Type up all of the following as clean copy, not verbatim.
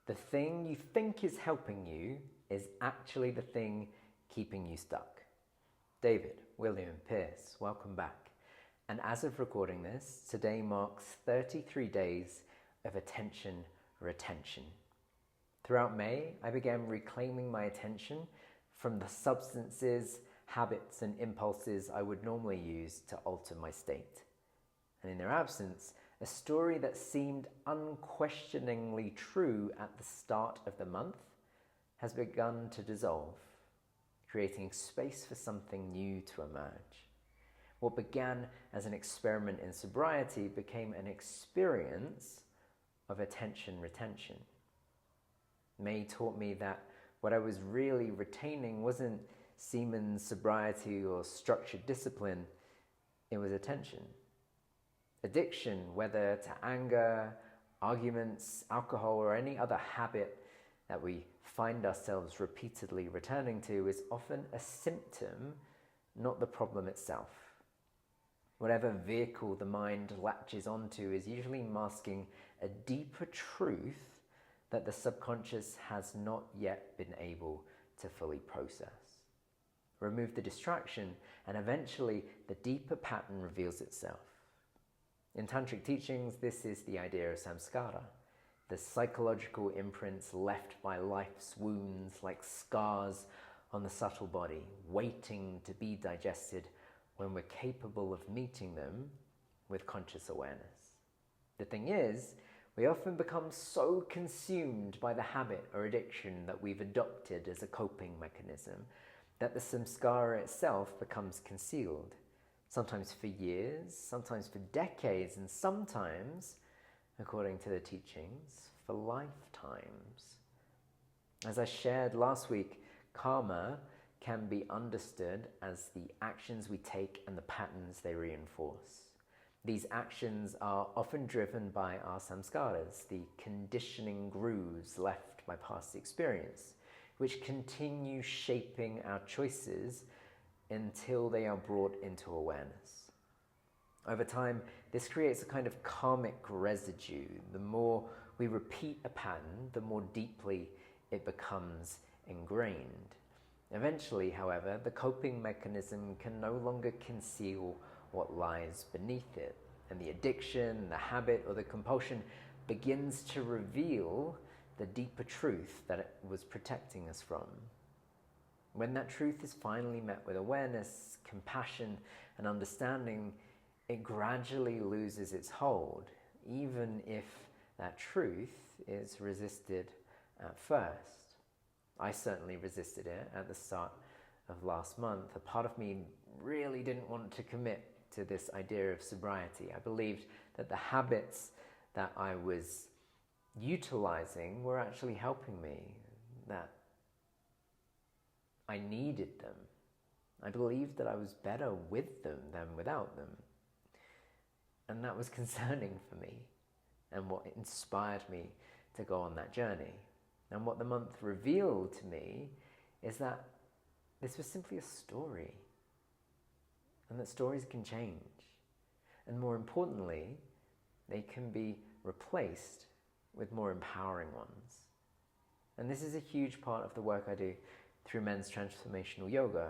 The thing you think is helping you is actually the thing keeping you stuck. David, William, Pierce, welcome back. And as of recording this, today marks 33 days of attention retention. Throughout May, I began reclaiming my attention from the substances, habits, and impulses I would normally use to alter my state. And in their absence, a story that seemed unquestioningly true at the start of the month has begun to dissolve, creating space for something new to emerge. What began as an experiment in sobriety became an experience of attention retention. May taught me that what I was really retaining wasn't semen sobriety or structured discipline, it was attention. Addiction, whether to anger, arguments, alcohol, or any other habit that we find ourselves repeatedly returning to, is often a symptom, not the problem itself. Whatever vehicle the mind latches onto is usually masking a deeper truth that the subconscious has not yet been able to fully process. Remove the distraction, and eventually the deeper pattern reveals itself. In tantric teachings, this is the idea of samskara, the psychological imprints left by life's wounds like scars on the subtle body, waiting to be digested when we're capable of meeting them with conscious awareness. The thing is, we often become so consumed by the habit or addiction that we've adopted as a coping mechanism that the samskara itself becomes concealed. Sometimes for years, sometimes for decades, and sometimes, according to the teachings, for lifetimes. As I shared last week, karma can be understood as the actions we take and the patterns they reinforce. These actions are often driven by our samskaras, the conditioning grooves left by past experience, which continue shaping our choices until they are brought into awareness. Over time, this creates a kind of karmic residue. The more we repeat a pattern, the more deeply it becomes ingrained. Eventually, however, the coping mechanism can no longer conceal what lies beneath it, and the addiction, the habit, or the compulsion begins to reveal the deeper truth that it was protecting us from. When that truth is finally met with awareness, compassion, and understanding, it gradually loses its hold, even if that truth is resisted at first. I certainly resisted it at the start of last month. A part of me really didn't want to commit to this idea of sobriety. I believed that the habits that I was utilizing were actually helping me, that I needed them. I believed that I was better with them than without them. And that was concerning for me, and what inspired me to go on that journey. And what the month revealed to me is that this was simply a story, and that stories can change. And more importantly, they can be replaced with more empowering ones. And this is a huge part of the work I do through men's transformational yoga,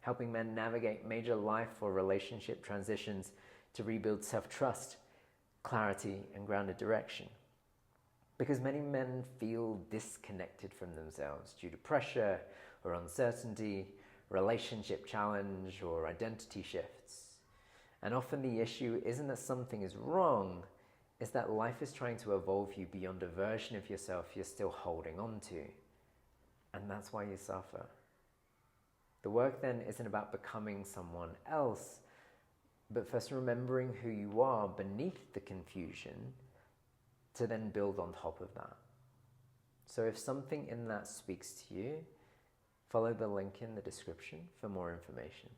helping men navigate major life or relationship transitions to rebuild self-trust, clarity, and grounded direction. Because many men feel disconnected from themselves due to pressure or uncertainty, relationship challenge, or identity shifts. And often the issue isn't that something is wrong, it's that life is trying to evolve you beyond a version of yourself you're still holding on to. And that's why you suffer. The work then isn't about becoming someone else, but first remembering who you are beneath the confusion to then build on top of that. So if something in that speaks to you, follow the link in the description for more information.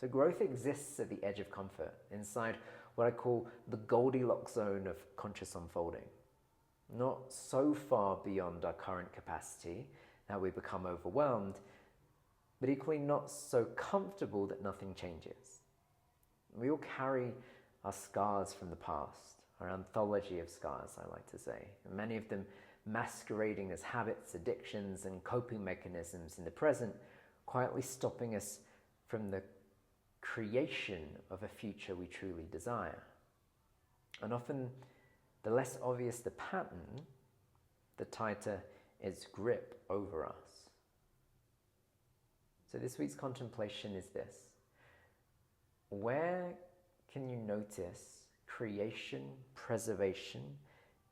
So growth exists at the edge of comfort, inside what I call the Goldilocks zone of conscious unfolding. Not so far beyond our current capacity that we become overwhelmed, but equally not so comfortable that nothing changes. We all carry our scars from the past, our anthology of scars, I like to say. And many of them masquerading as habits, addictions, and coping mechanisms in the present, quietly stopping us from the creation of a future we truly desire. And often, the less obvious the pattern, the tighter its grip over us. So this week's contemplation is this. Where can you notice creation, preservation,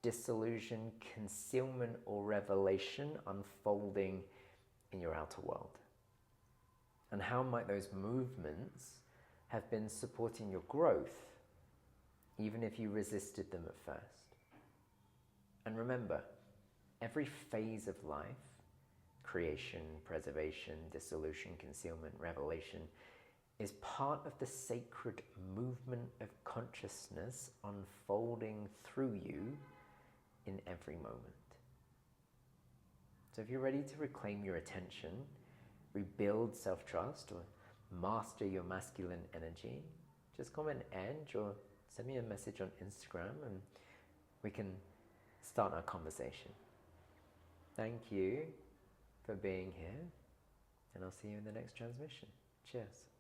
dissolution, concealment, or revelation unfolding in your outer world? And how might those movements have been supporting your growth, even if you resisted them at first? And remember, every phase of life, creation, preservation, dissolution, concealment, revelation, is part of the sacred movement of consciousness unfolding through you in every moment. So if you're ready to reclaim your attention, rebuild self-trust, or master your masculine energy, just comment "Edge" or send me a message on Instagram and we can start our conversation. Thank you for being here, and I'll see you in the next transmission. Cheers.